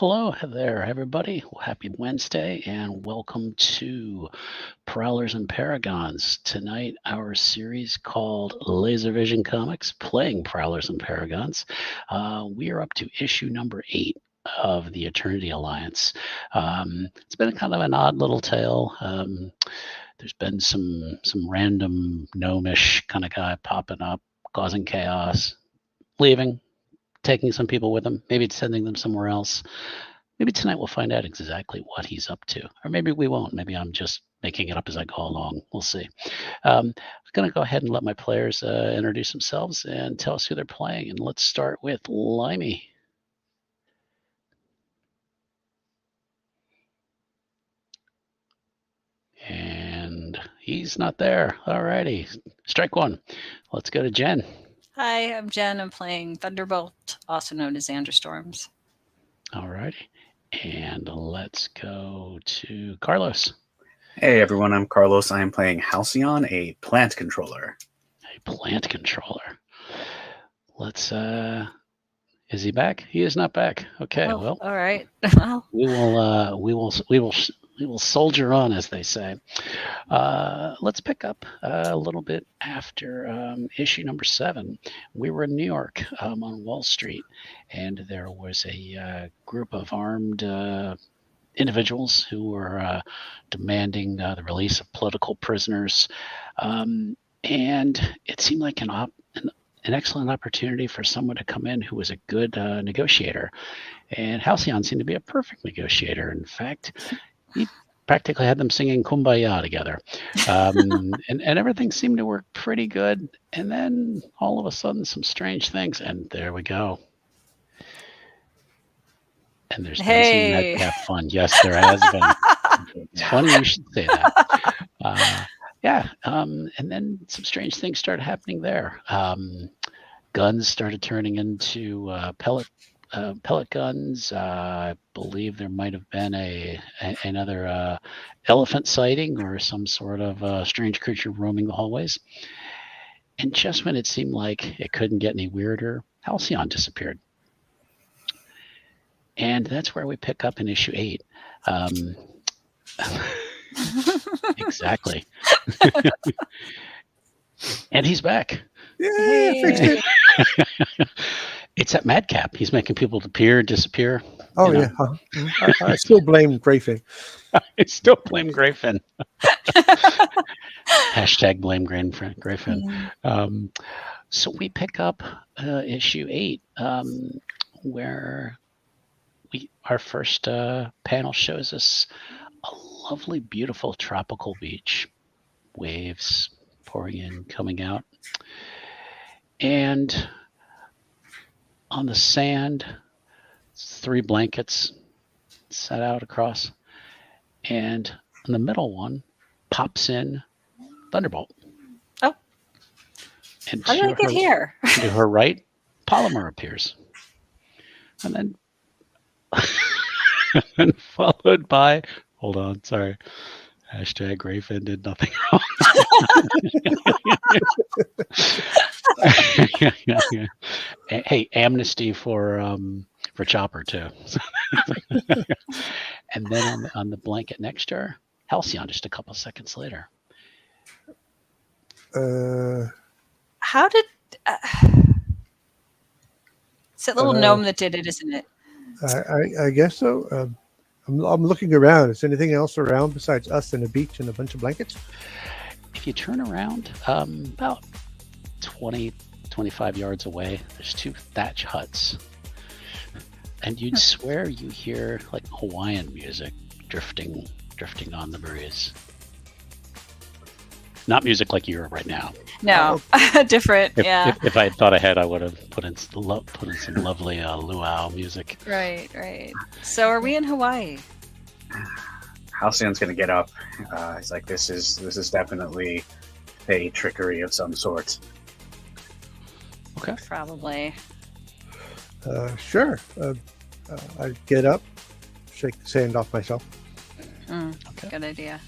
Hello there, everybody. Happy Wednesday, and welcome to Prowlers and Paragons. Tonight, our series called Laser Vision Comics, playing Prowlers and Paragons. We are up to issue number 8 of the Eternity Alliance. It's been kind of an odd little tale. There's been some random gnomish kind of guy popping up, causing chaos, leaving, taking some people with him, maybe sending them somewhere else. Maybe tonight we'll find out exactly what he's up to. Or maybe we won't. Maybe I'm just making it up as I go along. We'll see. I'm going to go ahead and let my players introduce themselves and tell us who they're playing. And let's start with Limey. And he's not there. All righty. Strike one. Let's go to Jen. Hi, I'm Jen. I'm playing Thunderbolt, also known as Anderstorms. All righty. And let's go to Carlos. Hey everyone, I'm Carlos. I am playing Halcyon, a plant controller. A plant controller. Let's is he back? He is not back. Okay, well, all right. we will soldier on, as they say. Let's pick up a little bit after issue number 7. We were in New York on Wall Street, and there was a group of armed individuals who were demanding the release of political prisoners, and it seemed like an excellent opportunity for someone to come in who was a good negotiator. And Halcyon seemed to be a perfect negotiator. In fact, he practically had them singing Kumbaya together. And everything seemed to work pretty good. And then all of a sudden, some strange things. And there we go. And there's been some Madcap fun. Yes, there has been. It's funny you should say that. And then some strange things started happening there. Guns started turning into pellet guns. I believe there might have been another elephant sighting or some sort of strange creature roaming the hallways. And just when it seemed like it couldn't get any weirder, Halcyon disappeared. And that's where we pick up in issue 8. Exactly. And he's back. Yeah, fixed it. It's at Madcap. He's making people appear, disappear. Oh, yeah. I still blame Greyfin. I still blame Greyfin. Hashtag blame Greyfin. So we pick up issue 8, where our first panel shows us a lovely, beautiful tropical beach. Waves pouring in, coming out. And on the sand, 3 blankets set out across. And in the middle one pops in Thunderbolt. Oh. And how did I get here? To her right, Polymer appears. And then and followed by, hold on, sorry. Hashtag Greyfin did nothing wrong. Hey, amnesty for Chopper too. And then on the blanket next to her, Halcyon just a couple seconds later. How did it's that little gnome that did it, isn't it? I guess so. I'm looking around. Is anything else around besides us and a beach and a bunch of blankets? If you turn around, about 20, 25 yards away, there's 2 thatch huts. And you'd swear you hear like Hawaiian music drifting on the breeze. Not music like you are right now. No, different. If I had thought ahead, I would have put in some lovely luau music. Right. So are we in Hawaii? Halcyon's gonna get up. He's like, "This is definitely a trickery of some sort." Okay. Probably. Sure. I get up, shake the sand off myself. Okay. Good idea.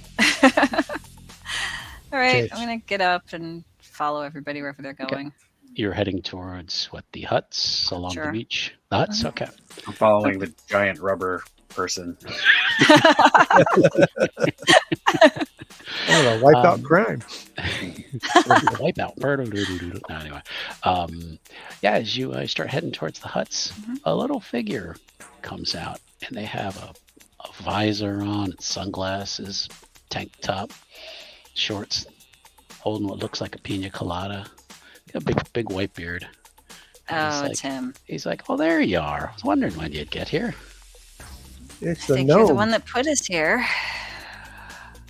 All right, I'm gonna get up and follow everybody wherever they're going. you're heading towards what, the huts along Sure. the beach? The huts, Mhm. okay. I'm following the giant rubber person. I'm gonna wipe out Um, crime. Wipe out. No, anyway, yeah, as you start heading towards the huts, Mhm. a little figure comes out, and they have a visor on, sunglasses, tank top, shorts, holding what looks like a pina colada. Got a big white beard. And Oh, it's him. he's like, oh, there you are. I was wondering when you'd get here. It's I the think you're the gnome. one that put us here.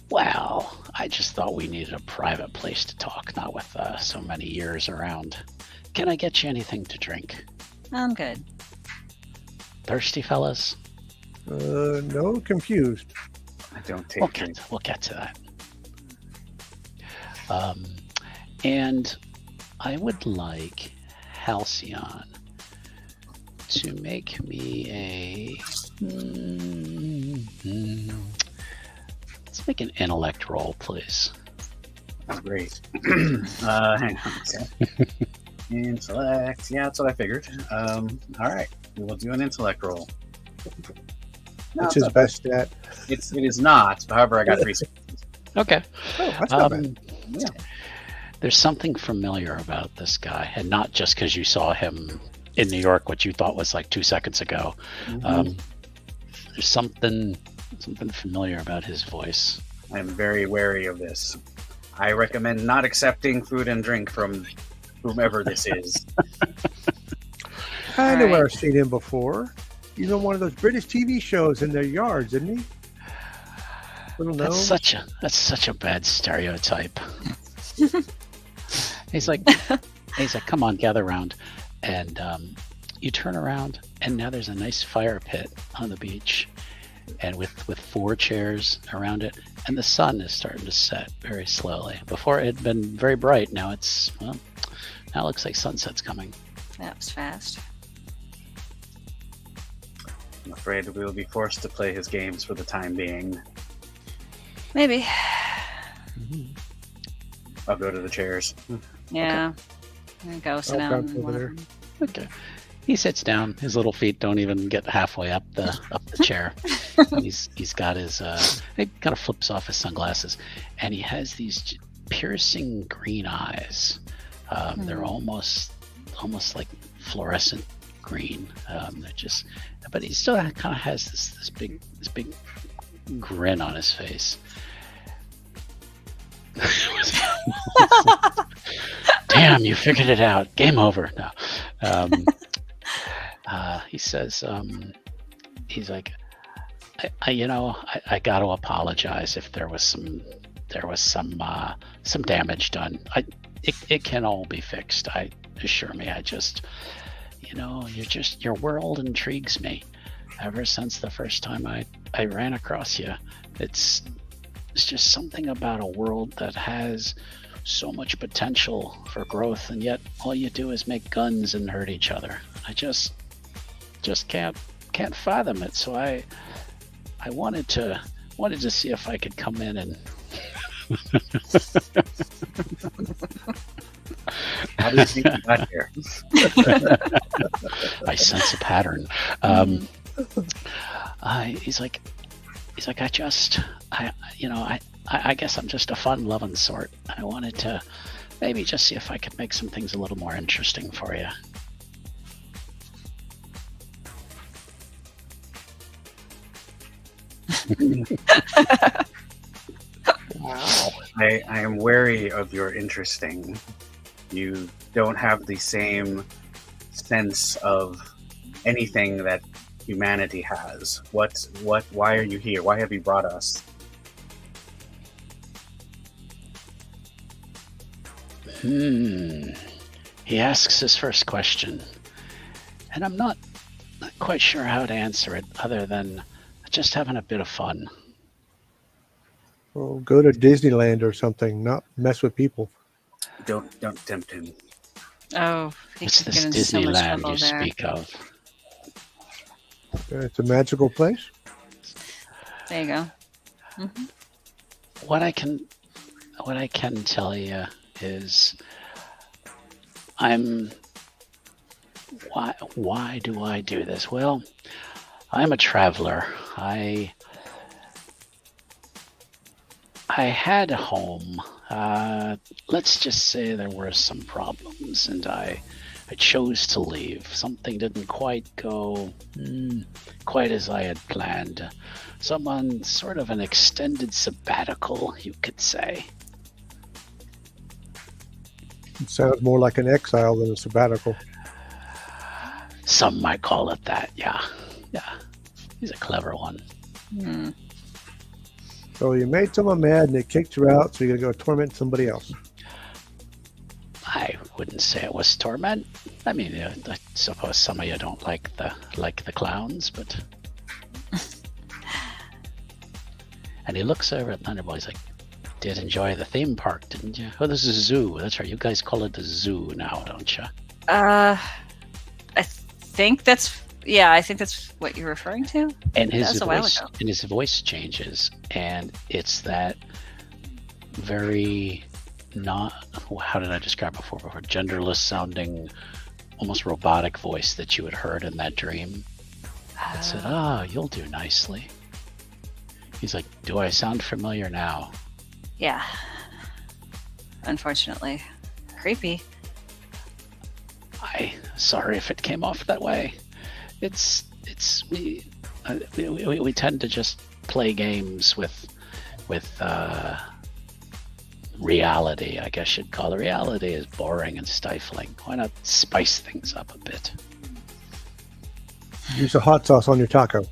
Well, I just thought we needed a private place to talk, not with so many ears around. Can I get you anything to drink? I'm good. Thirsty, fellas? No, confused. I don't take drink. We'll get to that. And I would like Halcyon to make me a... Let's make an intellect roll, please. That's great. Hang on a sec. Intellect. Yeah, that's what I figured. All right. We will do an intellect roll. No, It's it's his not best stat. bad. It is not. However, I got 3. Okay. Oh, that's not bad. Yeah. There's something familiar about this guy, and not just because you saw him in New York, what you thought was like 2 seconds ago. Mhm. There's something familiar about his voice. I am very wary of this. I recommend not accepting food and drink from whomever this is. I know where Alright. I've seen him before. He's on one of those British TV shows in their yards, isn't he? Little gnome. That's such a bad stereotype. he's like, come on, gather around, and you turn around, and now there's a nice fire pit on the beach, and with 4 chairs around it, and the sun is starting to set very slowly. Before it had been very bright. Now now it looks like sunset's coming. That was fast. I'm afraid we will be forced to play his games for the time being. Maybe. I'll go to the chairs. Yeah. There you go. Sit I'll down. bounce in over one of there. them. Okay. He sits down. His little feet don't even get halfway up the chair. He's got his he kind of flips off his sunglasses, and he has these piercing green eyes. They're almost like fluorescent green. They're just, but he still kind of has this big grin on his face. Damn, you figured it out. Game over. No. He says, he's like, I got to apologize if there was some damage done. It can all be fixed. I assure me. I just, your world intrigues me. Ever since the first time I ran across you, it's just something about a world that has so much potential for growth, and yet all you do is make guns and hurt each other. I just can't fathom it. So I wanted to see if I could come in and How do you think you got here? I sense a pattern. He's like, I guess I'm just a fun-loving sort. I wanted to maybe just see if I could make some things a little more interesting for you. Wow. I am wary of your interesting. You don't have the same sense of anything that humanity has. Why are you here? Why have you brought us? He asks his first question, and I'm not quite sure how to answer it other than just having a bit of fun. Well, go to Disneyland or something, not mess with people. Don't tempt him. Oh, he What's could this get in so much Disneyland trouble you there. speak of? It's a magical place. There you go. Hmm. What I can tell you is I'm. Why do I do this? Well, I'm a traveler. I had a home. Let's just say there were some problems, and I chose to leave. Something didn't quite go quite as I had planned. Someone sort of an extended sabbatical, you could say. It sounds more like an exile than a sabbatical. Some might call it that, yeah. Yeah. He's a clever one. Hmm. So you made someone mad and they kicked you out, so you're going to go torment somebody else. I wouldn't say it was torment. I mean, I suppose some of you don't like the clowns, but. And he looks over at Thunderbolt. He's like, "Did enjoy the theme park, didn't you? Oh, this is a zoo. That's right. You guys call it the zoo now, don't you?" I think that's what you're referring to. And That was a while ago. his voice changes, and it's that very not. How did I describe before? Genderless sounding, almost robotic voice that you had heard in that dream. It said, "You'll do nicely." He's like, "Do I sound familiar now?" Yeah. Unfortunately. Creepy. Sorry if it came off that way. We tend to just play games with reality. I guess you'd call it. Reality is boring and stifling. Why not spice things up a bit? Use a hot sauce on your taco.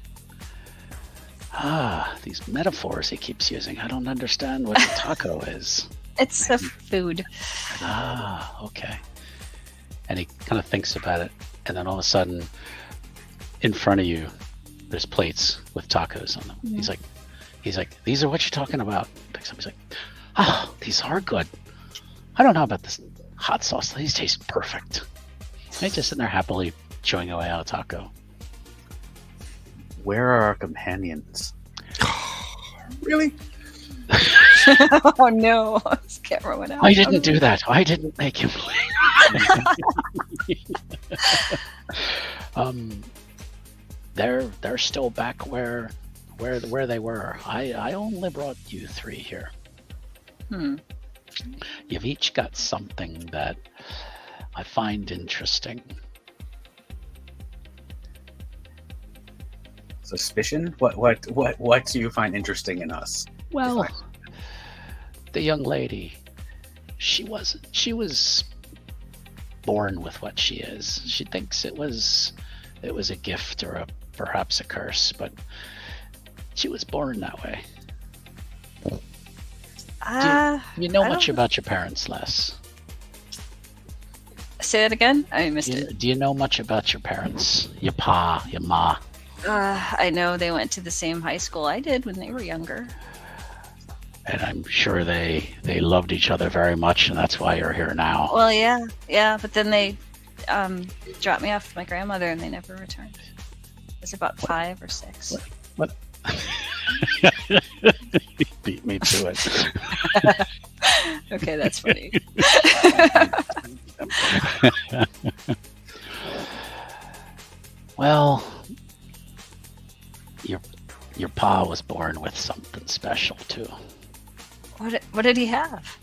These metaphors he keeps using. I don't understand what a taco is. It's a food. Okay. And he kind of thinks about it, and then all of a sudden, in front of you, there's plates with tacos on them. Yeah. He's like, "These are what you're talking about." Picks up. He's like, "These are good. I don't know about this hot sauce. These taste perfect." And he's just sitting there happily chewing away on a taco. Where are our companions? Really? Oh no! His camera went out. I didn't do that. I didn't make him play. They're still back where they were. I only brought you three here. You've each got something that I find interesting. Suspicion? What do you find interesting in us? Well, the young lady, she was born with what she is. She thinks it was a gift or perhaps a curse, but she was born that way. Do you know much about your parents, Les? Say that again? I missed it. Do you know much about your parents? Your pa, your ma? I know they went to the same high school I did when they were younger. And I'm sure they loved each other very much, and that's why you're here now. Well, yeah, but then they dropped me off with my grandmother, and they never returned. It was about 5 or 6. What? He beat me to it. Okay, that's funny. Well, your pa was born with something special too. What did he have?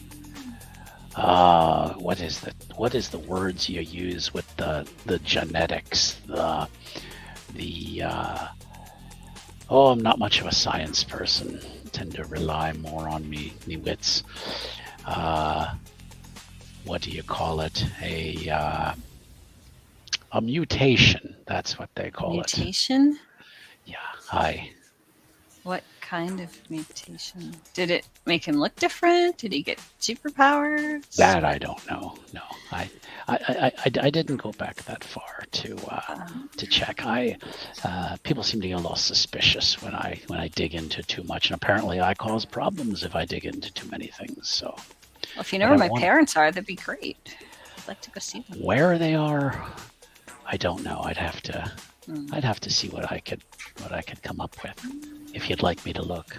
What is the words you use with the genetics? I'm not much of a science person. Tend to rely more on me wits. What do you call it? A mutation. That's what they call it. Mutation? Yeah. What kind of mutation? Did it make him look different? Did he get superpowers? That I don't know. No, I didn't go back that far to check. People seem to get a little suspicious when I dig into too much, and apparently I cause problems if I dig into too many things. So, well, if you know where my parents are, that'd be great. I'd like to go see them. Where they are, I don't know. I'd have to see what I could come up with. If you'd like me to look.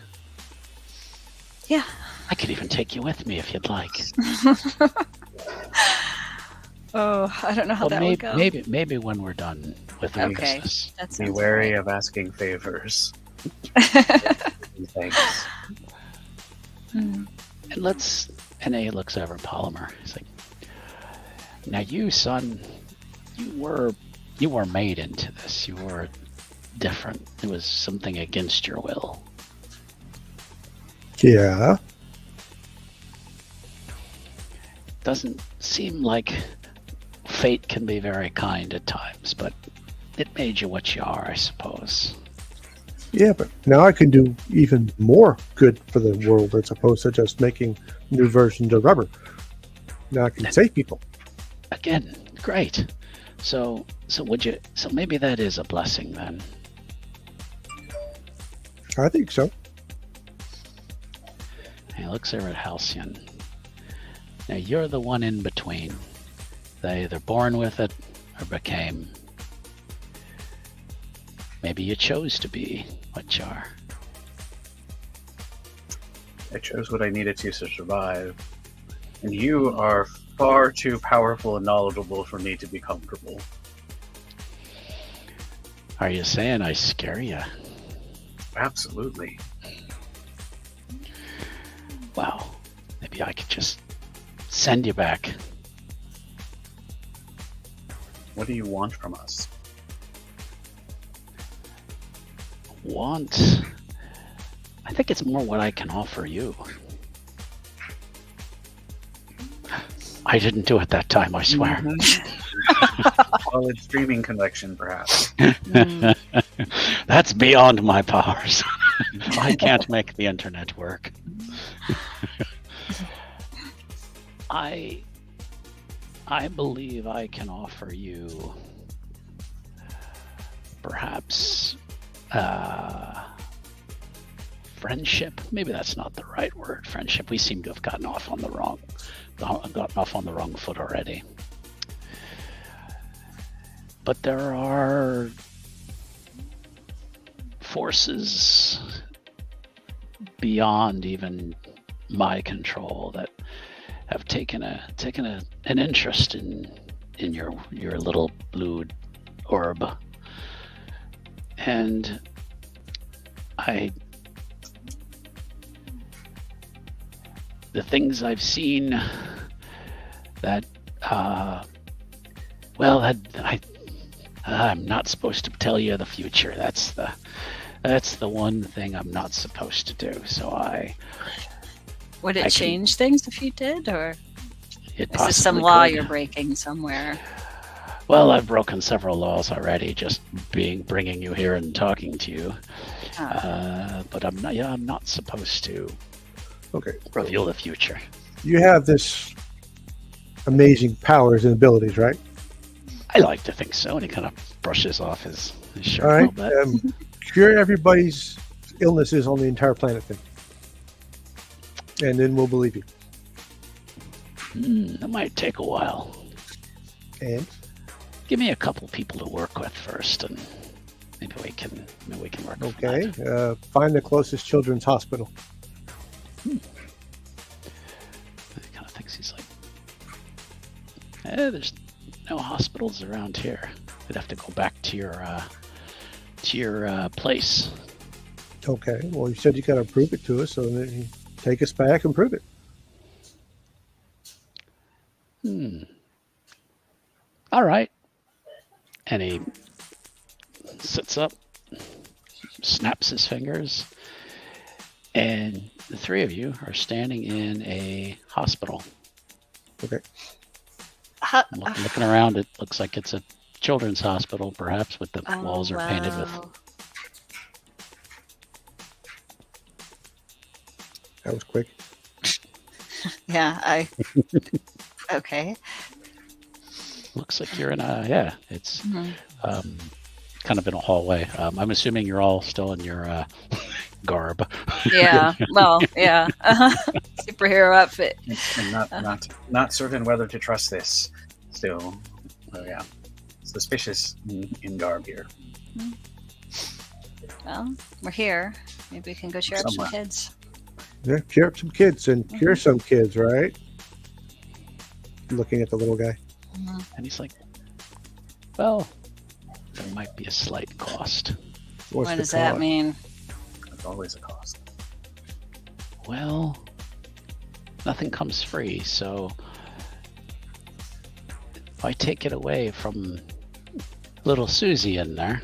Yeah. I could even take you with me if you'd like. Oh, I don't know how Well, that would go. maybe when we're done with our Okay. business. That Be sounds wary of asking favors. Thanks. Hmm. And he looks over at Polymer. He's like, now you, son, you were made into this. You were different. It was something against your will. Yeah. Doesn't seem like fate can be very kind at times, but it made you what you are, I suppose. Yeah, but now I can do even more good for the world as opposed to just making new versions of rubber. Now I can save people. Again, great. So maybe that is a blessing then. I think so. He looks over at Halcyon. Now you're the one in between. They either born with it or became. Maybe you chose to be what you are. I chose what I needed to survive. And you are far too powerful and knowledgeable for me to be comfortable. Are you saying I scare you? Absolutely. Wow. Maybe I could just send you back. What do you want from us? Want? I think it's more what I can offer you. I didn't do it that time, I swear. Solid streaming connection, perhaps. That's beyond my powers. I can't make the internet work. I believe I can offer you perhaps friendship. Maybe that's not the right word. Friendship. We seem to have gotten off on the wrong foot already. But there are forces beyond even my control that have taken an interest in your little blue orb, and the things I've seen that I'm not supposed to tell you the future. That's the one thing I'm not supposed to do. So Would it change things if you did, or is this some law you're breaking somewhere? Well, I've broken several laws already, just bringing you here and talking to you. But I'm not supposed to reveal the future. You have this amazing powers and abilities, right? I like to think so. And he kind of brushes off his shirt All a right. little bit. Cure everybody's illnesses on the entire planet then. And then we'll believe you. That might take a while. And? Give me a couple people to work with first, and maybe we can work. Okay. Find the closest children's hospital. He kind of thinks, he's like, there's no hospitals around here. We'd have to go back to your place. Okay. Well, you said you got to prove it to us, so then you take us back and prove it. All right. And he sits up, snaps his fingers, and the three of you are standing in a hospital. Okay. Looking around, it looks like it's a children's hospital, perhaps, with the walls are painted with. That was quick. Yeah, okay. Looks like you're in it's kind of in a hallway. I'm assuming you're all still in your garb. Yeah, well, yeah. Superhero outfit. And not certain whether to trust this still. Oh, yeah. Suspicious in garb here. Well, we're here. Maybe we can go cheer up some kids. Yeah, cheer up some kids and cure some kids, right? Looking at the little guy. And he's like, well, there might be a slight cost. What's What the does that cost? mean? There's always a cost. Well, nothing comes free, so if I take it away from little Susie in there,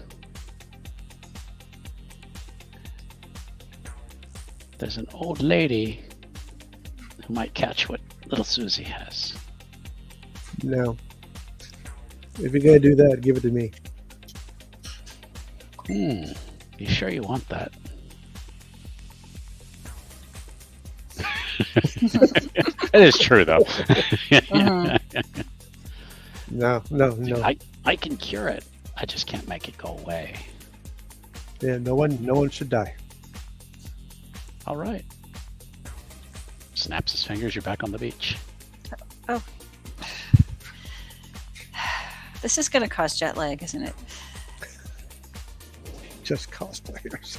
there's an old lady who might catch what little Susie has. No. If you're gonna do that, give it to me. You sure you want that? It is true, though. No. I can cure it. I just can't make it go away. Yeah, no one should die. All right. Snaps his fingers. You're back on the beach. Oh. This is going to cause jet lag, isn't it? Just cosplayers.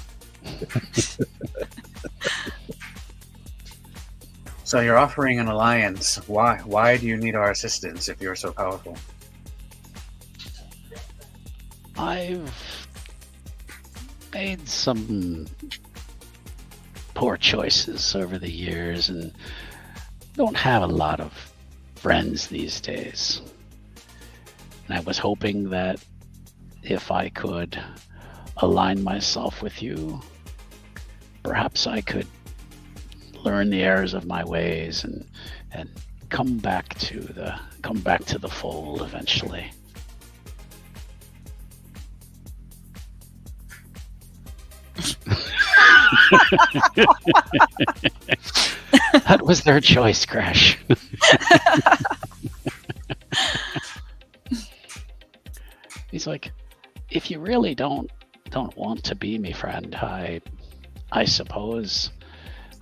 So you're offering an alliance. Why do you need our assistance if you're so powerful? I've made some poor choices over the years and don't have a lot of friends these days. And I was hoping that if I could align myself with you, perhaps I could learn the errors of my ways and come back to the fold eventually. That was their choice, Crash. He's like, if you really don't want to be me friend, I suppose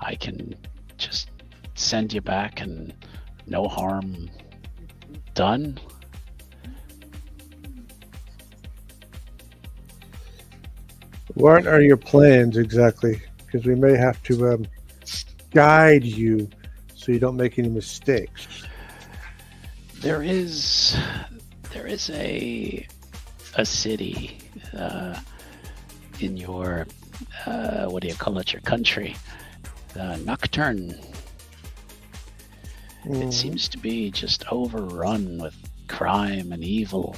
I can just send you back and no harm done. What are your plans exactly? Because we may have to guide you so you don't make any mistakes. There is a city in your what do you call it? Your country, Nocturne. It seems to be just overrun with crime and evil.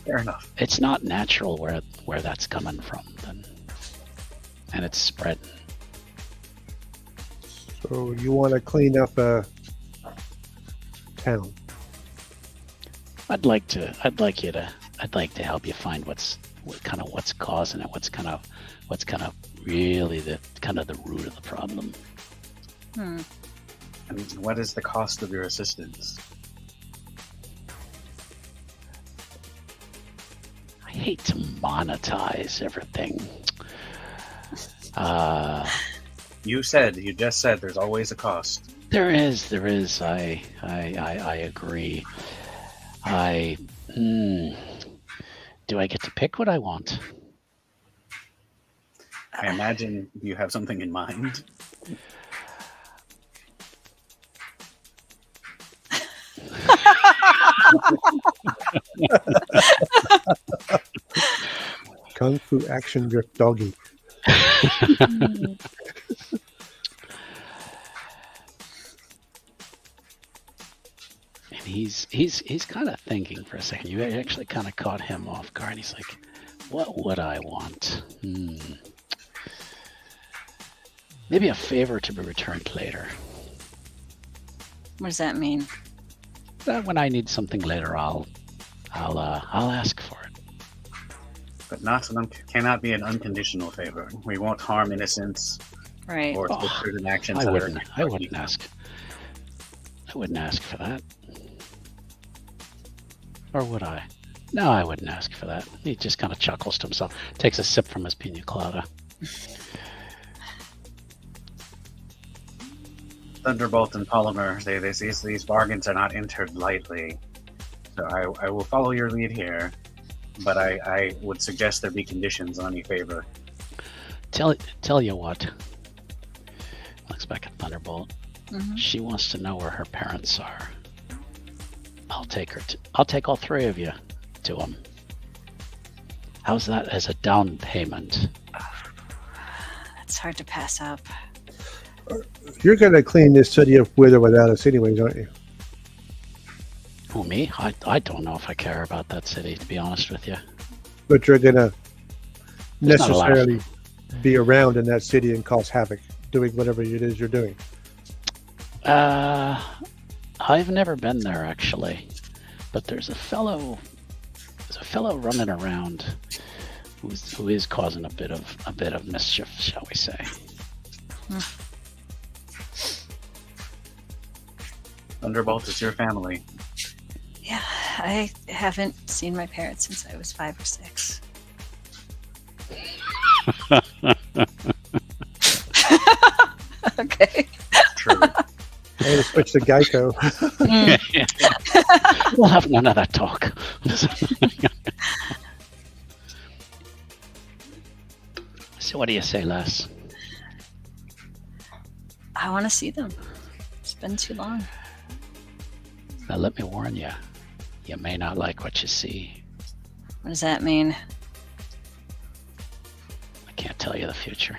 Fair enough. It's not natural where that's coming from, and it's spreading. So you want to clean up a town? I'd like to help you find what's causing it. What's kind of really the root of the problem. And what is the cost of your assistance? I hate to monetize everything. You just said there's always a cost. There is. I agree. Do I get to pick what I want? I imagine you have something in mind. Kung Fu action drift doggy. And he's kind of thinking for a second. You actually kind of caught him off guard. He's like, "What would I want? Maybe a favor to be returned later. What does that mean? When I need something later, I'll ask for it. But cannot be an unconditional favor. We won't harm innocents Right. or take certain actions. I wouldn't ask. I wouldn't ask for that. Or would I? No, I wouldn't ask for that. He just kind of chuckles to himself, takes a sip from his pina colada. Thunderbolt and Polymer, these bargains are not entered lightly. So I will follow your lead here, but I would suggest there be conditions on any favor. Tell you what. Looks back at Thunderbolt. Mhm. She wants to know where her parents are. I'll take all three of you to them. How's that as a down payment? It's hard to pass up. You're going to clean this city up with or without us anyways, aren't you? Who, me? I don't know if I care about that city, to be honest with you. But you're going to There's not a lot of- necessarily be around in that city and cause havoc, doing whatever it is you're doing. I've never been there actually, but there's a fellow running around who is causing a bit of mischief, shall we say? Thunderbolt is your family. Yeah, I haven't seen my parents since I was 5 or 6. Okay. True. I'm going to switch to Geico. We'll have none of that talk. So what do you say, Les? I want to see them. It's been too long. Now let me warn you, you may not like what you see. What does that mean? I can't tell you the future.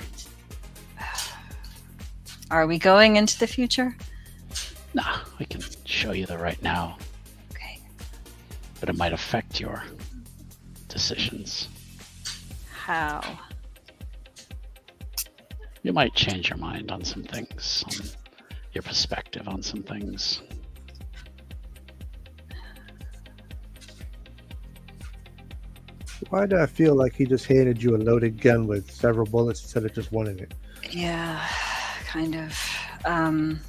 Are we going into the future? Nah, we can show you the right now, Okay. but it might affect your decisions. How? You might change your mind on some things, on your perspective on some things. Why do I feel like he just handed you a loaded gun with several bullets instead of just one in it? Yeah, kind of.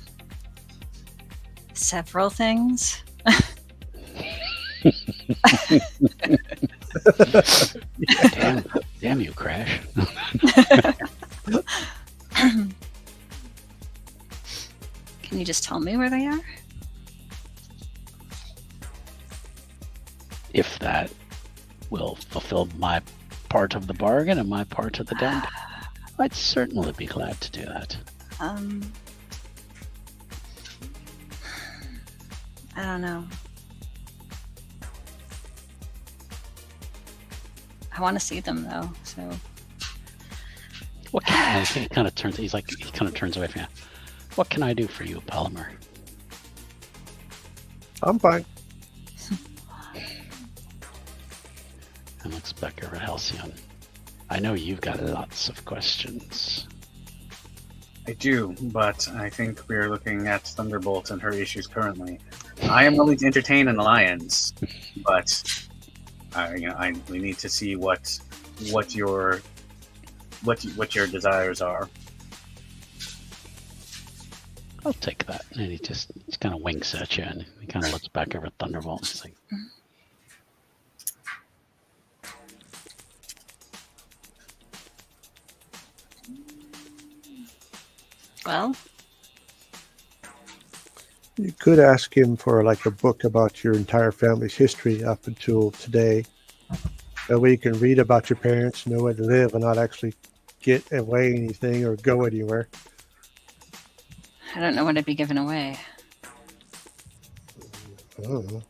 Several things. Damn you, Crash. Can you just tell me where they are? If that will fulfill my part of the bargain and my part of the dump, I'd certainly be glad to do that. I don't know. I want to see them though, so What can I, he kind of turns away from you. What can I do for you, Polymer? I'm fine. And looks back over at Halcyon. I know you've got lots of questions. I do, but I think we're looking at Thunderbolt and her issues currently. I am willing to entertain an alliance, but we need to see what your desires are. I'll take that. And he just kind of winks at you, and he kind of looks back over at Thunderbolt. He's like, well, You could ask him for like a book about your entire family's history up until today. That way you can read about your parents, know where to live, and not actually get away anything or go anywhere. I don't know what I'd be giving away. I don't know.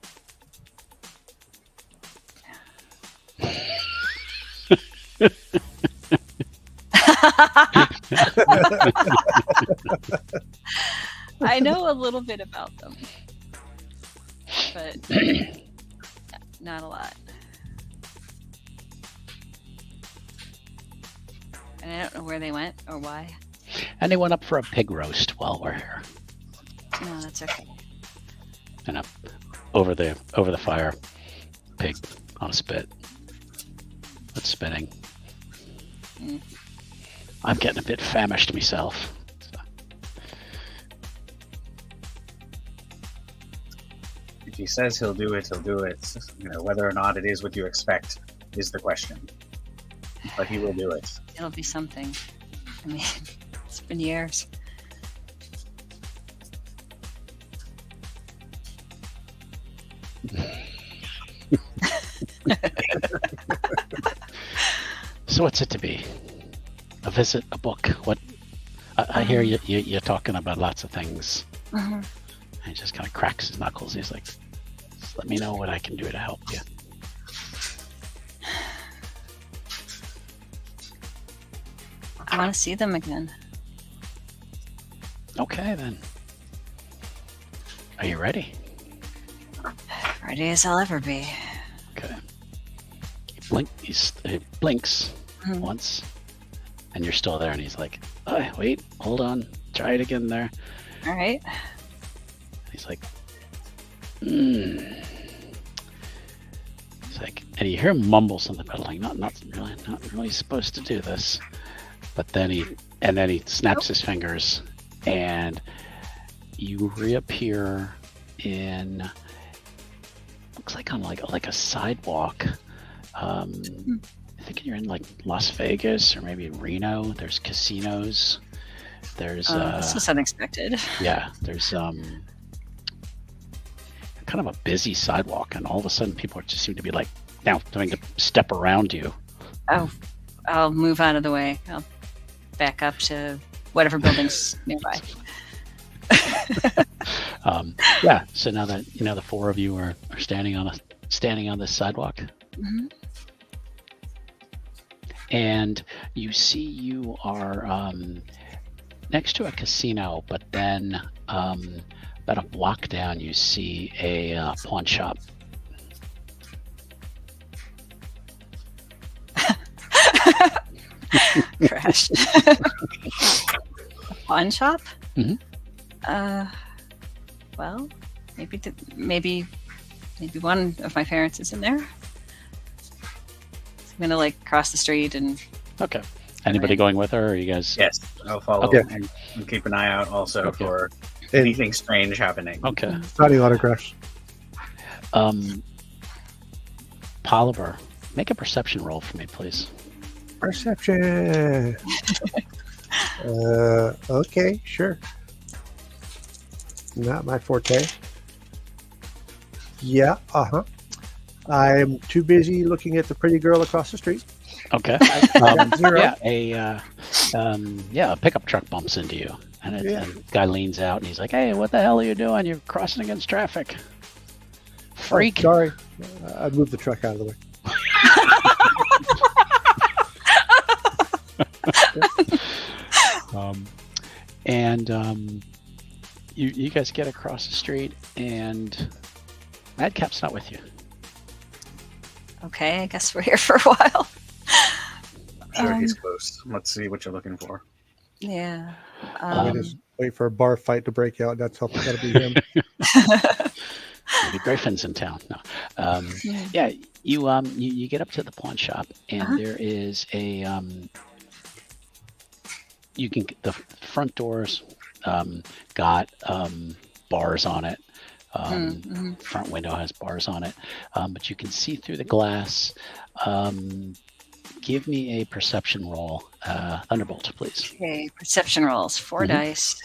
I know a little bit about them, but not a lot. And I don't know where they went or why. and they went up for a pig roast while we're here. No, that's okay. And up over the fire, pig on a spit. It's spinning. Mm. I'm getting a bit famished myself. If he says he'll do it, he'll do it. Whether or not it is what you expect is the question. But he will do it. It'll be something. I mean, it's been years. So what's it to be? A visit, a book, what? I hear you're talking about lots of things. Mhm. And he just kind of cracks his knuckles. He's like, just let me know what I can do to help you. I want to see them again. Okay, then. Are you ready? Ready as I'll ever be. Okay. He blinks Mhm. once, and you're still there. And he's like, oh, wait, hold on. Try it again there. All right. He's like, He's like, and you hear him mumble something about like, not really supposed to do this. But then he snaps his fingers, and you reappear in, looks like on like a sidewalk. I think you're in like Las Vegas or maybe Reno. There's casinos. There's This was unexpected. yeah, there's kind of a busy sidewalk, and all of a sudden people just seem to be like now having to step around you. Oh, I'll move out of the way. I'll back up to whatever building's nearby. Yeah, so now that the four of you are standing on this sidewalk, Mhm. and you see you are next to a casino, but then about a block down you see a pawn shop. Crashed. A pawn shop? Mhm. Well, maybe one of my parents is in there. So I'm gonna like cross the street and Okay. Anybody going with her, or you guys? Yes, I'll follow Okay. and keep an eye out also Okay. for And anything strange happening. Okay. signing autographs. Poliver, make a perception roll for me, please. Perception. Okay, sure. Not my forte. Yeah, I'm too busy looking at the pretty girl across the street. Okay. Zero. Yeah, a pickup truck bumps into you, and Yeah. the guy leans out, and he's like, "Hey, what the hell are you doing? You're crossing against traffic, freak!" Oh, sorry. I moved the truck out of the way. You guys get across the street, and Madcap's not with you. okay, I guess we're here for a while. I'm sure he's close. Let's see what you're looking for. Yeah. I just wait for a bar fight to break out. That's gotta be him. Maybe Griffin's in town. No. Yeah, you get up to the pawn shop, and there is a the front doors got bars on it. Front window has bars on it, but you can see through the glass. Give me a perception roll, Thunderbolt, please. Okay, perception rolls, 4 dice.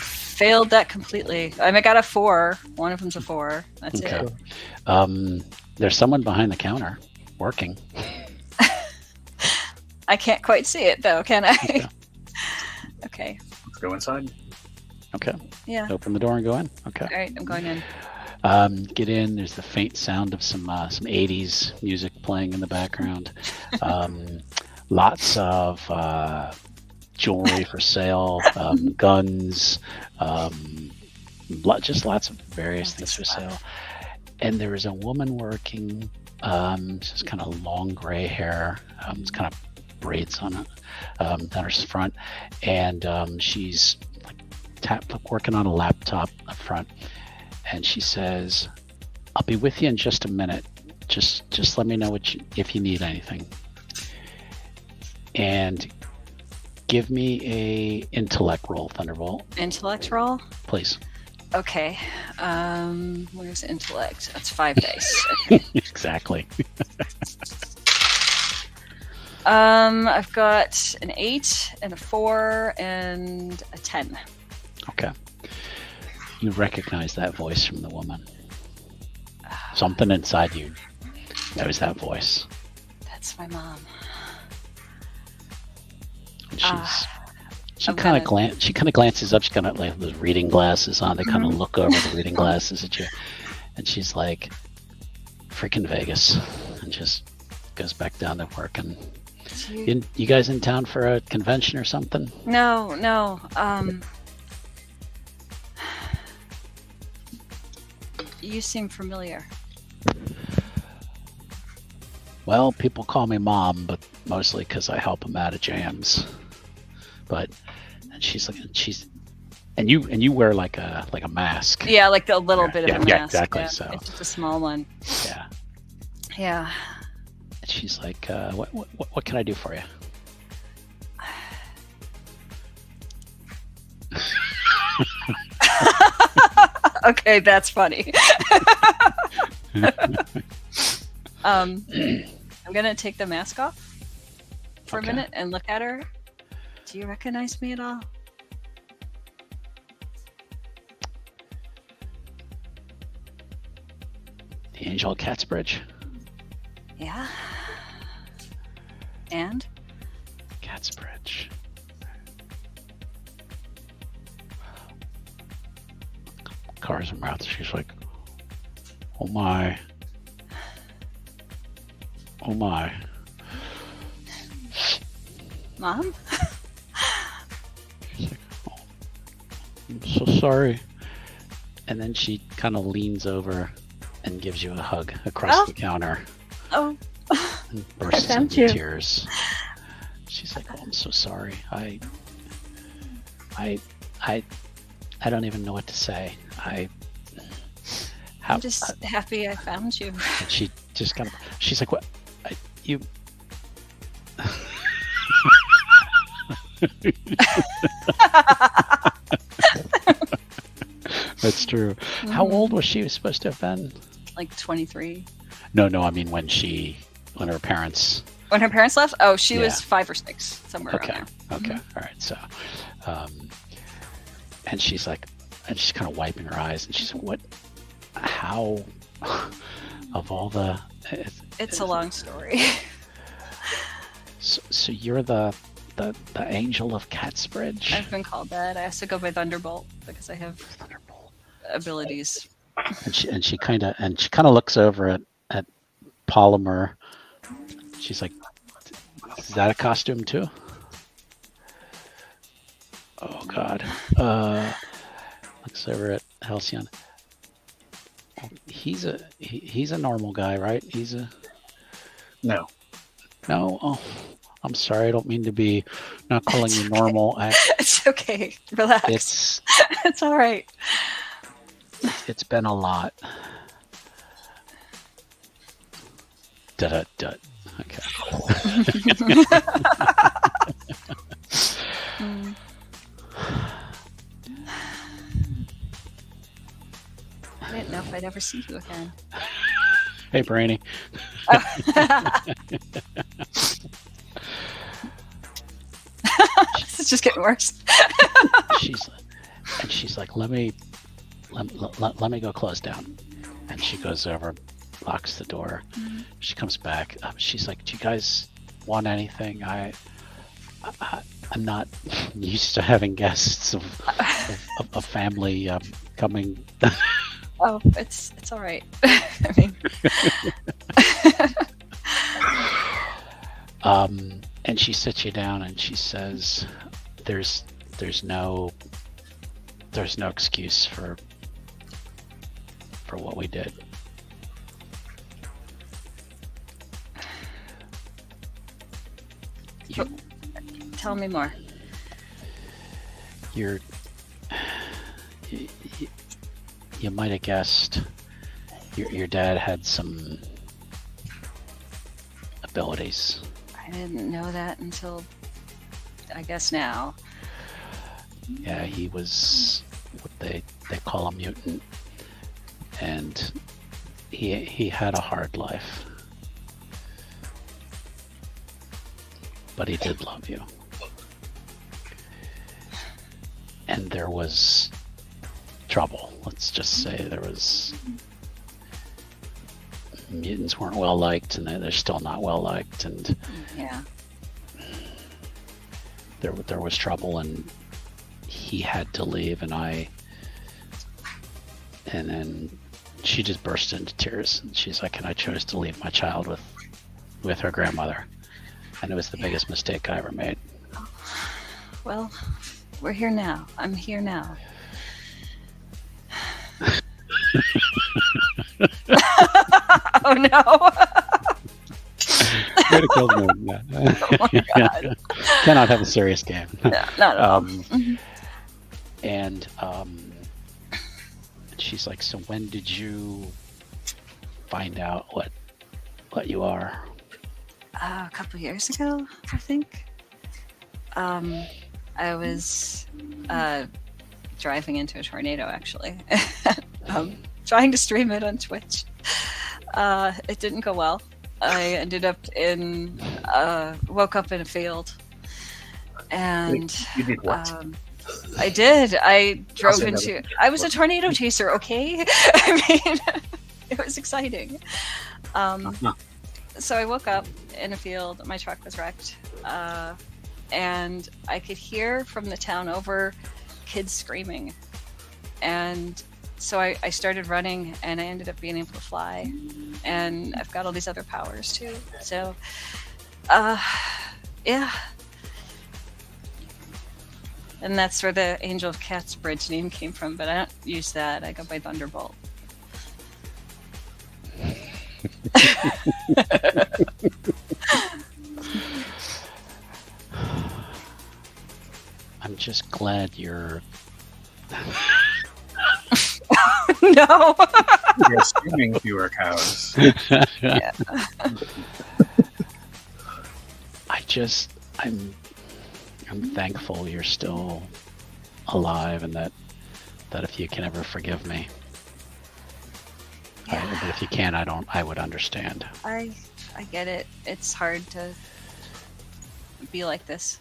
Failed that completely. I got a 4. One of them's a 4. That's Okay. it. There's someone behind the counter working. I can't quite see it though, can I? Okay. Okay. Let's go inside. Okay. Yeah. Open the door and go in. Okay. All right, I'm going in. Get in. There's the faint sound of some 80s music playing in the background. Lots of jewelry for sale, guns, just lots of various things for sale. And there is a woman working. Just kind of long gray hair. It's kind of braids on it down her front, and she's working on a laptop up front. And she says, "I'll be with you in just a minute. Just let me know if you need anything." And give me a intellect roll, Thunderbolt, Intellect roll? please. Okay. Where's intellect? That's 5 dice. Okay. Exactly. I've got an 8 and a 4 and a 10. Okay. You recognize that voice from the woman. Something inside you knows that voice. That's It's my mom. And she I'm kind gonna- of glances up. She's got like those reading glasses on. They kind of look over the reading glasses at you, and she's like, "Freaking Vegas," and just goes back down to work. And you guys in town for a convention or something? No. You seem familiar. Well, people call me Mom, but mostly because I help them out of jams. But and she's like, and you wear like a mask. Yeah, like a little bit of a mask. Yeah, exactly. So it's just a small one. yeah. Yeah. And she's like, what can I do for you? Okay, that's funny. I'm gonna take the mask off for Okay. a minute and look at her. Do you recognize me at all? The Angel of Catsbridge. Yeah. And? Catsbridge. Cars her mouth. She's like, oh my. Oh my. Mom? She's like, oh, I'm so sorry. And then she kind of leans over and gives you a hug across the counter Oh. and bursts Thank into you. tears. She's like, oh, I'm so sorry. I don't even know what to say. I'm just happy I found you. And she just kind of, she's like, what? You. That's true. How old was she supposed to have been? Like 23. No, I mean when her parents. When her parents left? Oh, she was Yeah. 5 or 6, somewhere Okay. around there. Okay. All right. So, and she's like, and she's kind of wiping her eyes, and she's like, what? How? Of all the. It's a long story. So you're the Angel of Catsbridge? I've been called that. I also go by Thunderbolt because I have Thunderbolt. abilities. And she kind of looks over at Polymer. She's like, is that a costume too? Oh God. Looks over at Halcyon. Oh, he's a normal guy, right? No. No. Oh, I'm sorry. I don't mean to be not calling you normal. It's okay. Relax. It's all right. It's been a lot. Okay. I didn't know if I'd ever see you again. Hey, Brainy. This is just getting worse. She's like, let me go close down. And she goes over, locks the door. She comes back. She's like, do you guys want anything? I'm not used to having guests of family coming. Oh, it's all right. I mean, and she sits you down and she says, there's no excuse for what we did. tell me more. You might have guessed your dad had some abilities. I didn't know that until, I guess, now. Yeah, he was what they call a mutant, and he had a hard life, but he did love you. And there was trouble. Let's just say there was mutants weren't well liked, and they're still not well liked, and Yeah. there was trouble, and he had to leave, and then she just burst into tears, and she's like, and I chose to leave my child with her grandmother, and it was the biggest mistake I ever made. Well, we're here now. I'm here now. Oh no! Way to kill the moon. Oh my god! Cannot have a serious game. No, not at all. And she's like, so when did you find out what you are? A couple years ago, I think. I was driving into a tornado, actually. Trying to stream it on Twitch. It didn't go well. I ended up woke up in a field. And You did what? I did. I drove into. I was a tornado chaser. Okay, I mean, it was exciting. So I woke up in a field. My truck was wrecked, and I could hear from the town over kids screaming. And so I started running, and I ended up being able to fly. And I've got all these other powers too. So, yeah. And that's where the Angel of Cats bridge name came from, but I don't use that. I go by Thunderbolt. I'm just glad you're. No. You're assuming fewer cows. Yeah. I'm thankful you're still alive, and that if you can ever forgive me. Yeah. But if you can't, I would understand. I get it. It's hard to be like this.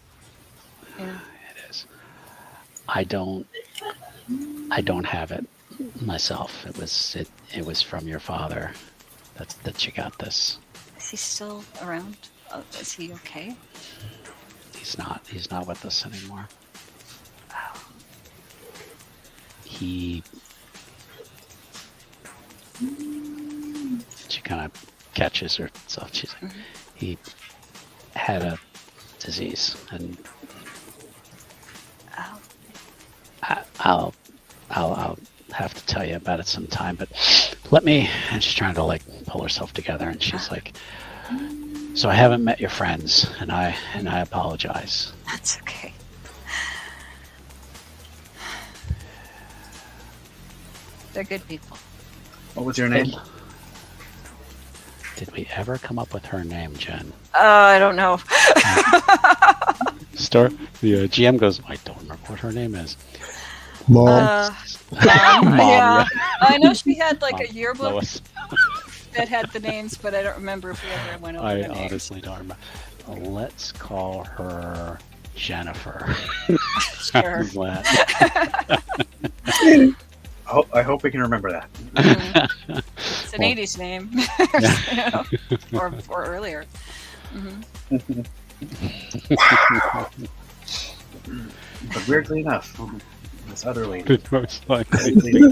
Yeah. It is. I don't have it myself. It was from your father that you got this. Is he still around? Oh, is he okay? He's not with us anymore. Oh. She kind of catches herself. She's like, he had a disease, and Oh. I'll have to tell you about it sometime, but let me. And she's trying to like pull herself together, and she's like, so I haven't met your friends, and I apologize. That's okay. They're good people. What was your name? Did we ever come up with her name, Jen? I don't know. The GM goes, I don't remember what her name is. Mom. Mom, Yeah. I know she had like a yearbook Lois. that had the names, but I don't remember if we ever went over I the names. honestly don't remember. Let's call her Jennifer. Sure. How's that? I hope we can remember that. It's an Well, 80s name. You know, or earlier. But weirdly enough, this other lady. Most likely.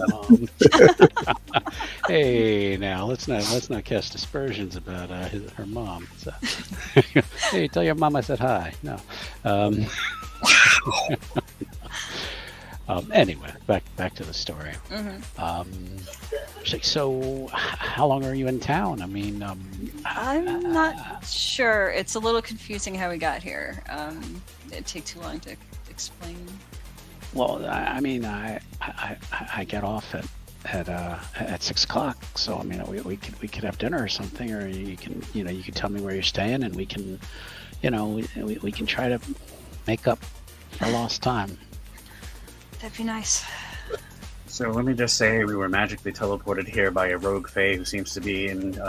Hey, now let's not cast aspersions about her mom. So. Hey, tell your mom I said hi. No. Anyway, back to the story. She's like, so how long are you in town? I mean, I'm not sure. It's a little confusing how we got here. It'd take too long to explain. well, I mean, I get off at 6 o'clock. So I mean, we could have dinner or something, or you can tell me where you're staying, and we can, we can try to make up for lost time. That'd be nice. So let me just say, we were magically teleported here by a rogue fae who seems to be in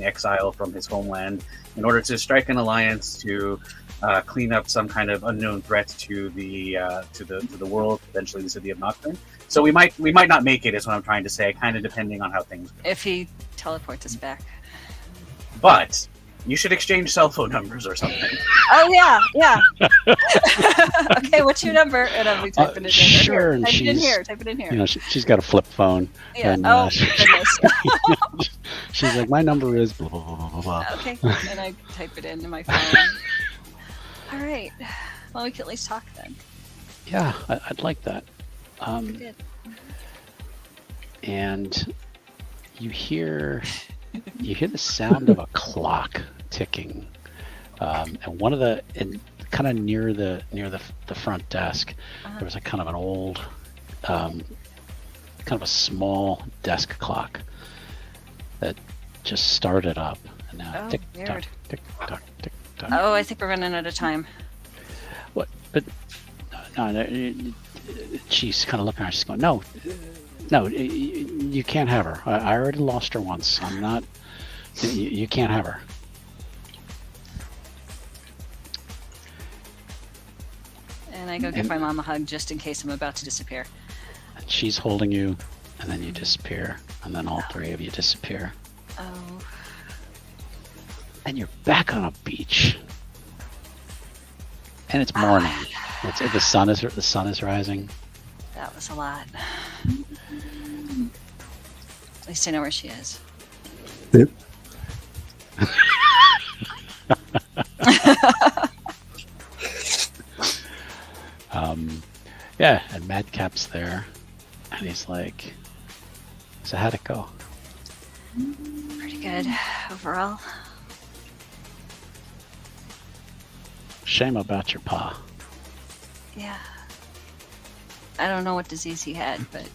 exile from his homeland in order to strike an alliance to clean up some kind of unknown threat to the world, eventually the city of Nocturne. So we might not make it, is what I'm trying to say, kind of depending on how things go. If he teleports us back. But you should exchange cell phone numbers or something. Oh yeah. Okay, what's your number? And I'll be typing it in. Sure, and Type it in she's- here. Type it in here. You know, she's got a flip phone. Yeah. And, Oh goodness. she's like, my number is blah, blah, blah, blah, blah. Okay, and I type it into my phone. All right. Well, we can at least talk then. Yeah, I'd like that. Good. And you hear the sound of a clock ticking, and one of the kind of near the front desk, there was a kind of an old, kind of a small desk clock that just started up, and now Oh, tick tock, weird. tick tock, tick tock. Oh, I think we're running out of time. What? But no, she's kind of looking at her. She's going, no, you can't have her. I already lost her once. I'm not. You can't have her. And I go give my mom a hug just in case I'm about to disappear. And she's holding you, and then you disappear, and then all three of you disappear, Oh. and you're back on a beach, and it's morning. The sun is rising. That was a lot. At least I know where she is. Yep. Yeah, and Madcap's there, and he's like, "So how'd it go?" Pretty good overall. Shame about your pa. Yeah. I don't know what disease he had, but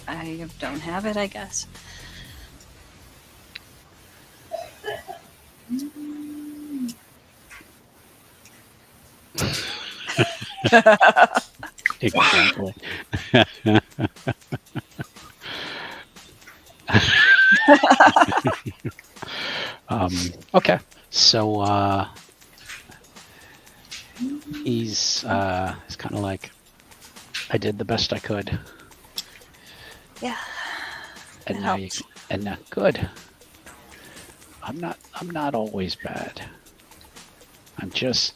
I don't have it, I guess. Exactly. Okay, so he's kind of like, I did the best I could, Yeah. and It now helped. and now good. I'm not always bad. I'm just,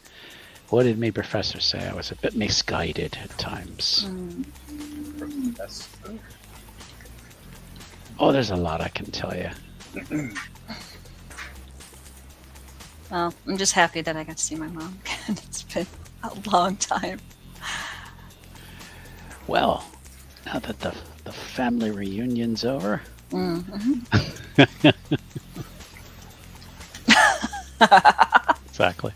what did my professor say? I was a bit misguided at times. That's Oh, there's a lot I can tell you. Well, I'm just happy that I got to see my mom again. It's been a long time. Well, now that the family reunion's over, exactly.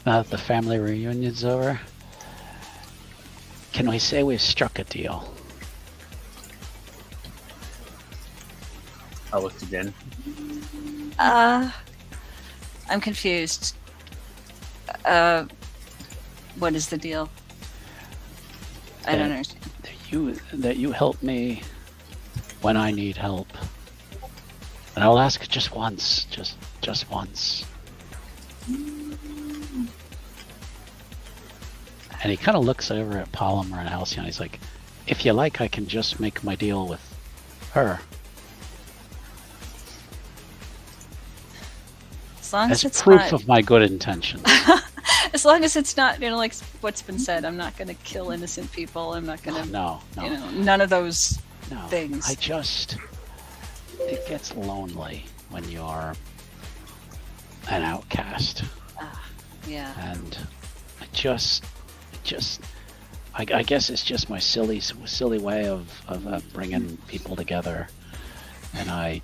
Now that the family reunion's over, can we say we've struck a deal? I'll look to Jen. I'm confused. What is the deal? I don't understand. That you help me when I need help, and I'll ask just once, just once. And he kind of looks over at Polymer and Halcyon. He's like, "If you like, I can just make my deal with her As long as as it's proof not, of my good intentions." as long as it's not, like what's been said. I'm not going to kill innocent people. I'm not going to, No, none of those no. things. It gets lonely when you're an outcast, Yeah. and I guess it's just my silly way of bringing people together, and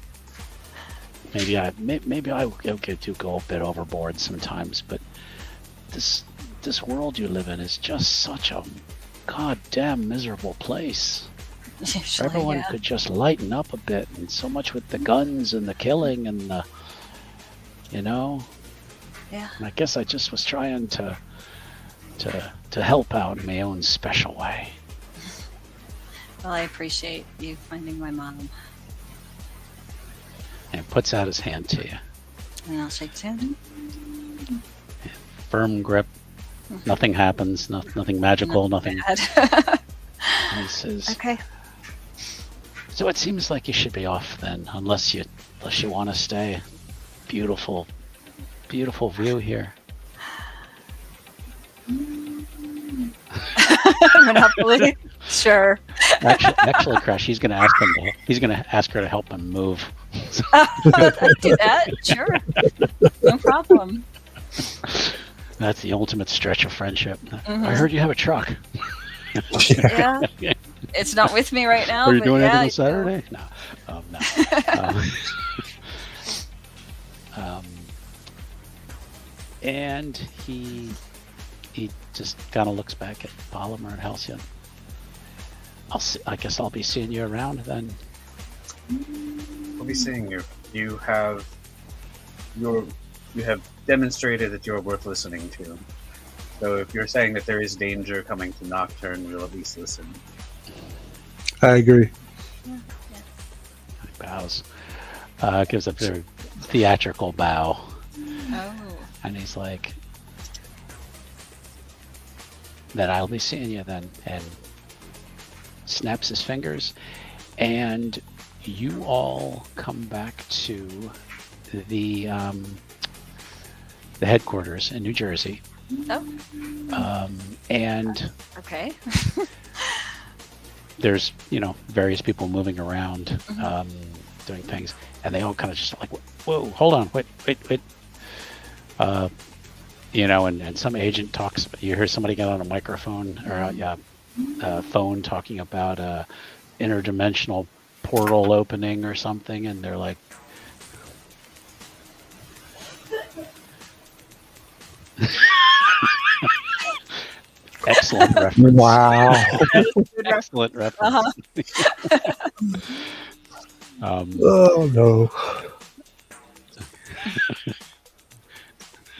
maybe I do go a bit overboard sometimes, but this world you live in is just such a goddamn miserable place. Usually, Everyone yeah. could just lighten up a bit, and so much with the guns and the killing and the, Yeah. And I guess I just was trying to help out in my own special way. Well, I appreciate you finding my mom. And puts out his hand to you. And I'll shake his hand. Firm grip. Nothing happens. Nothing magical. Nothing. Bad. And he says, Okay. "So it seems like you should be off then, unless you unless you want to stay. Beautiful, beautiful view here. Monopoly. Sure. Actually, Crash, he's gonna ask her to help him move. Do that? Sure. No problem. That's the ultimate stretch of friendship. Mhm. I heard you have a truck. Yeah. It's not with me right now. Are you but doing yeah, anything on Saturday? No. No. And he just kind of looks back at Polymer and Halcyon. I guess I'll be seeing you around then. We'll be seeing you. You have demonstrated that you're worth listening to. So if you're saying that there is danger coming to Nocturne, we'll at least listen. I agree. Yeah. He bows. Gives a very theatrical bow. Oh. And he's like, then I'll be seeing you then. And snaps his fingers. And you all come back to the headquarters in New Jersey. Oh. And Okay. there's, various people moving around, doing things. And they all kind of just like, whoa, hold on, wait. And some agent talks, you hear somebody get on a microphone or phone talking about interdimensional portal opening or something, and they're like, excellent reference. Wow. Excellent reference. Oh no.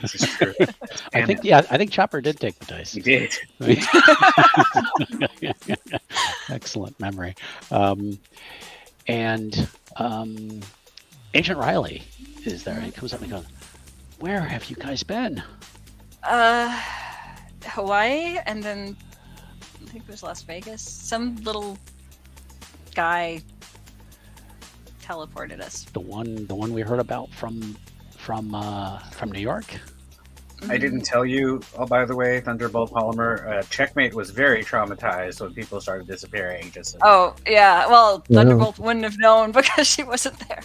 This is true. I think Chopper did take the dice. He did. Excellent memory. And Agent Riley is there. He comes up and goes, "Where have you guys been?" Hawaii, and then I think it was Las Vegas. Some little guy teleported us. The one we heard about from New York. I didn't tell you. Oh, by the way, Thunderbolt Polymer, Checkmate was very traumatized when people started disappearing. Just so Oh yeah, well, Yeah. Thunderbolt wouldn't have known because she wasn't there.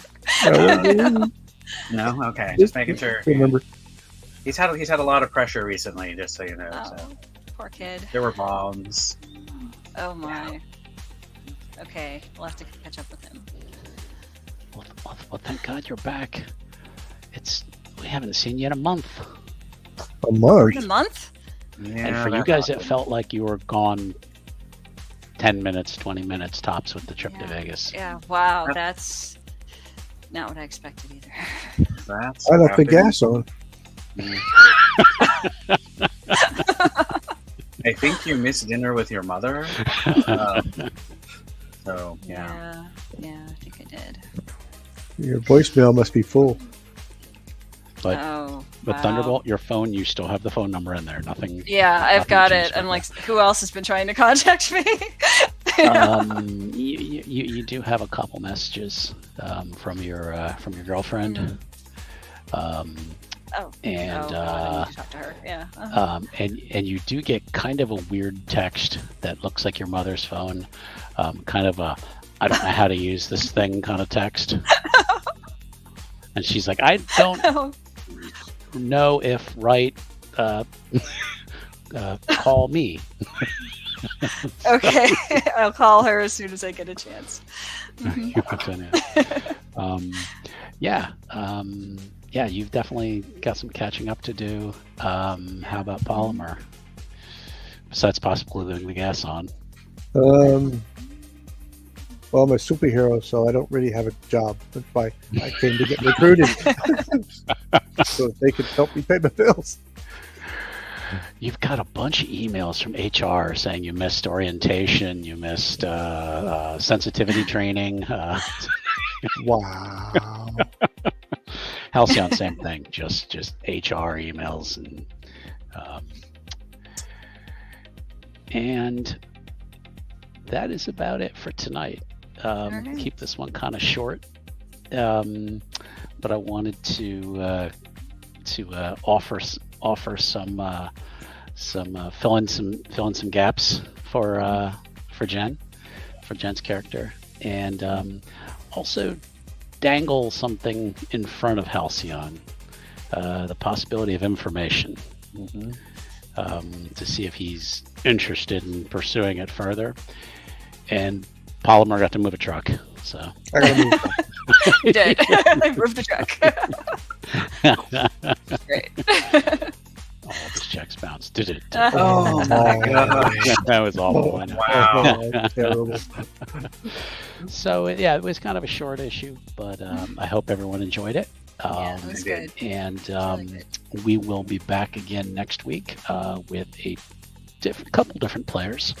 no, okay, just making sure. Remember. He's had a lot of pressure recently, just so you know. Oh, So poor kid. there were bombs. Oh my. Okay, we'll have to catch up with him. Well, thank God you're back. We haven't seen you in a month. A month. In a month? Yeah, And for you that guys, it happened. felt like you were gone 10 minutes, 20 minutes tops with the trip to Vegas. Yeah, wow, that's not what I expected either. That's I what left the happened. gas on. I think you missed dinner with your mother. So yeah. Yeah, I think I did. Your voicemail must be full. But Oh, with wow. Thunderbolt, your phone, you still have the phone number in there. Nothing. Yeah, I've nothing got changed it. I'm with like, who else has been trying to contact me? You do have a couple messages from your girlfriend. Oh, And I need to talk to her. Yeah. Uh-huh. and you do get kind of a weird text that looks like your mother's phone, kind of a I don't know how to use this thing kind of text. And she's like, I don't know if right. Call me. Okay, I'll call her as soon as I get a chance. Yeah, you've definitely got some catching up to do. How about Polymer? Besides possibly leaving the gas on. Well, I'm a superhero, so I don't really have a job. That's why I came to get recruited. So they could help me pay my bills. You've got a bunch of emails from HR saying you missed orientation, you missed sensitivity training. Wow. Halcyon, same thing, just HR emails, and that is about it for tonight. Alright. Keep this one kind of short. but I wanted to offer some fill in some gaps for Jen's character, and also dangle something in front of Halcyon, the possibility of information, to see if he's interested in pursuing it further. And Polymer got to move a truck, so I gotta move. You did. I moved the truck. Great. Oh, this check's bounced. Oh my god. That was awful. I know. Wow. That's terrible. So yeah, it was kind of a short issue, but I hope everyone enjoyed it. Yeah, that was good. And really good. we will be back again next week with a couple different players,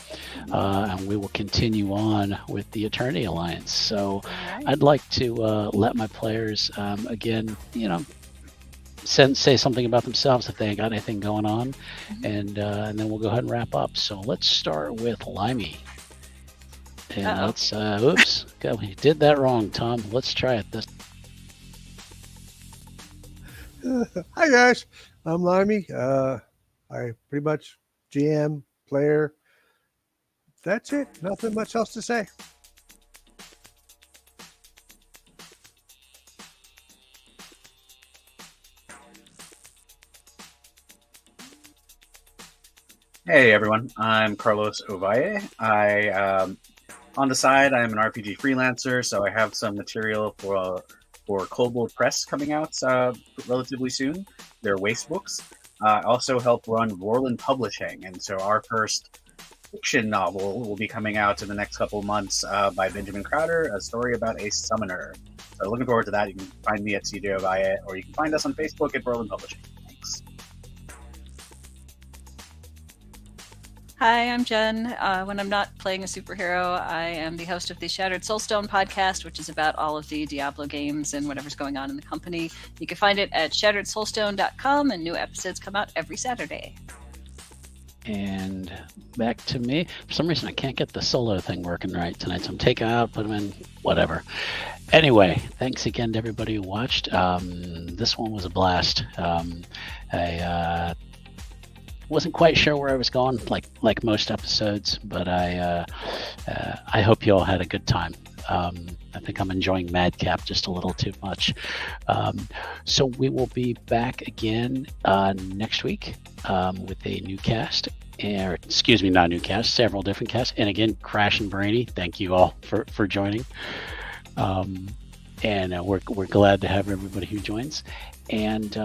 and we will continue on with the Eternity Alliance. So I'd like to let my players again, say something about themselves if they ain't got anything going on, and then we'll go ahead and wrap up. So let's start with Limey. And let's oops, God, we did that wrong, Tom. Let's try it this. Hi guys, I'm Limey. I pretty much GM player. That's it. Nothing much else to say. Hey everyone, I'm Carlos Ovalle. On the side, I'm an RPG freelancer, so I have some material for Kobold Press coming out relatively soon. They're waste books. I also help run Roland Publishing, and so our first fiction novel will be coming out in the next couple of months by Benjamin Crowder, a story about a summoner. So looking forward to that. You can find me at CJ Ovalle, or you can find us on Facebook at Roland Publishing. Thanks. Hi, I'm Jen. When I'm not playing a superhero, I am the host of the Shattered Soulstone podcast, which is about all of the Diablo games and whatever's going on in the company. You can find it at shatteredsoulstone.com, and new episodes come out every Saturday. And back to me. For some reason, I can't get the solo thing working right tonight, so I'm taking it out, put them in, whatever. Anyway, thanks again to everybody who watched. This one was a blast. I wasn't quite sure where I was going, like most episodes, but I hope you all had a good time. I think I'm enjoying Madcap just a little too much. So we will be back again next week with a new cast. Excuse me, not a new cast, several different casts. And again, Crash and Brainy, thank you all for joining. And we're glad to have everybody who joins. And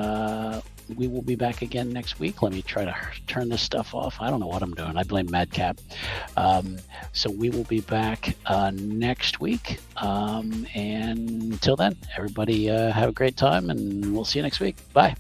we will be back again next week. Let me try to turn this stuff off. I don't know what I'm doing. I blame Madcap. So we will be back next week. And until then, everybody have a great time, and we'll see you next week. Bye.